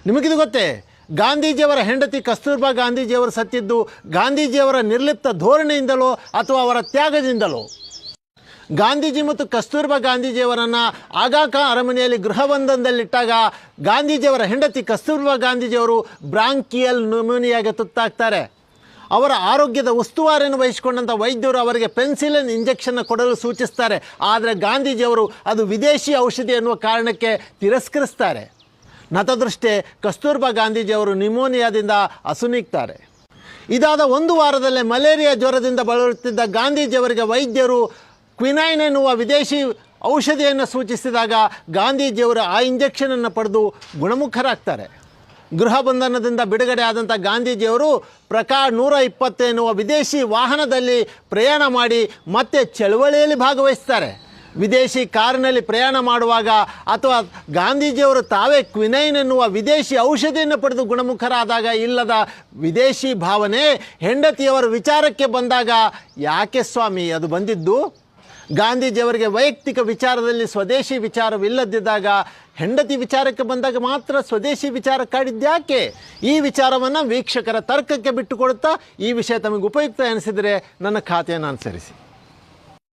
ನಿಮಗಿದು ಗೊತ್ತೇ, ಗಾಂಧೀಜಿಯವರ ಹೆಂಡತಿ ಕಸ್ತೂರ್ಬಾ ಗಾಂಧೀಜಿಯವರು ಸತ್ತಿದ್ದು ಗಾಂಧೀಜಿಯವರ ನಿರ್ಲಿಪ್ತ ಧೋರಣೆಯಿಂದಲೋ ಅಥವಾ ಅವರ ತ್ಯಾಗದಿಂದಲೋ? ಗಾಂಧೀಜಿ ಮತ್ತು ಕಸ್ತೂರ್ಬಾ ಗಾಂಧೀಜಿಯವರನ್ನು ಆಗಾ ಖಾನ್ ಅರಮನೆಯಲ್ಲಿ ಗೃಹಬಂಧನದಲ್ಲಿಟ್ಟಾಗ ಗಾಂಧೀಜಿಯವರ ಹೆಂಡತಿ ಕಸ್ತೂರ್ಬಾ ಗಾಂಧೀಜಿಯವರು ಬ್ರಾಂಕಿಯಲ್ ನ್ಯೂಮೋನಿಯಾಗೆ ತುತ್ತಾಗ್ತಾರೆ. ಅವರ ಆರೋಗ್ಯದ ಉಸ್ತುವಾರಿಯನ್ನು ವಹಿಸಿಕೊಂಡಂಥ ವೈದ್ಯರು ಅವರಿಗೆ ಪೆನ್ಸಿಲಿನ್ ಇಂಜೆಕ್ಷನ್ ಕೊಡಲು ಸೂಚಿಸ್ತಾರೆ. ಆದರೆ ಗಾಂಧೀಜಿಯವರು ಅದು ವಿದೇಶಿ ಔಷಧಿ ಎನ್ನುವ ಕಾರಣಕ್ಕೆ ತಿರಸ್ಕರಿಸ್ತಾರೆ. ನತದೃಷ್ಟೇ ಕಸ್ತೂರ್ಬಾ ಗಾಂಧೀಜಿಯವರು ನ್ಯೂಮೋನಿಯಾದಿಂದ ಅಸುನೀಗ್ತಾರೆ. ಇದಾದ ಒಂದು ವಾರದಲ್ಲೇ ಮಲೇರಿಯಾ ಜ್ವರದಿಂದ ಬಳಲುತ್ತಿದ್ದ ಗಾಂಧೀಜಿಯವರಿಗೆ ವೈದ್ಯರು ಕ್ವಿನೈನ್ ಎನ್ನುವ ವಿದೇಶಿ ಔಷಧಿಯನ್ನು ಸೂಚಿಸಿದಾಗ ಗಾಂಧೀಜಿಯವರು ಆ ಇಂಜೆಕ್ಷನನ್ನು ಪಡೆದು ಗುಣಮುಖರಾಗ್ತಾರೆ. ಗೃಹ ಬಂಧನದಿಂದ ಬಿಡುಗಡೆ ಆದಂಥ ಗಾಂಧೀಜಿಯವರು ಪ್ರಕಾಶ್ 120 ಎನ್ನುವ ವಿದೇಶಿ ವಾಹನದಲ್ಲಿ ಪ್ರಯಾಣ ಮಾಡಿ ಮತ್ತೆ ಚಳವಳಿಯಲ್ಲಿ ಭಾಗವಹಿಸ್ತಾರೆ. ವಿದೇಶಿ ಕಾರಿನಲ್ಲಿ ಪ್ರಯಾಣ ಮಾಡುವಾಗ ಅಥವಾ ಗಾಂಧೀಜಿಯವರು ತಾವೇ ಕ್ವಿನೈನ್ ಎನ್ನುವ ವಿದೇಶಿ ಔಷಧಿಯನ್ನು ಪಡೆದು ಗುಣಮುಖರಾದಾಗ ಇಲ್ಲದ ವಿದೇಶಿ ಭಾವನೆ ಹೆಂಡತಿಯವರ ವಿಚಾರಕ್ಕೆ ಬಂದಾಗ ಯಾಕೆ ಸ್ವಾಮಿ ಅದು ಬಂದಿದ್ದು? ಗಾಂಧೀಜಿಯವರಿಗೆ ವೈಯಕ್ತಿಕ ವಿಚಾರದಲ್ಲಿ ಸ್ವದೇಶಿ ವಿಚಾರವಿಲ್ಲದಿದ್ದಾಗ ಹೆಂಡತಿ ವಿಚಾರಕ್ಕೆ ಬಂದಾಗ ಮಾತ್ರ ಸ್ವದೇಶಿ ವಿಚಾರ ಕಾಡಿದ್ಯಾಕೆ? ಈ ವಿಚಾರವನ್ನು ವೀಕ್ಷಕರ ತರ್ಕಕ್ಕೆ ಬಿಟ್ಟುಕೊಡುತ್ತಾ ಈ ವಿಷಯ ತಮಗೆ ಉಪಯುಕ್ತ ಎನಿಸಿದರೆ ನನ್ನ ಖಾತೆಯನ್ನು ಅನುಸರಿಸಿ.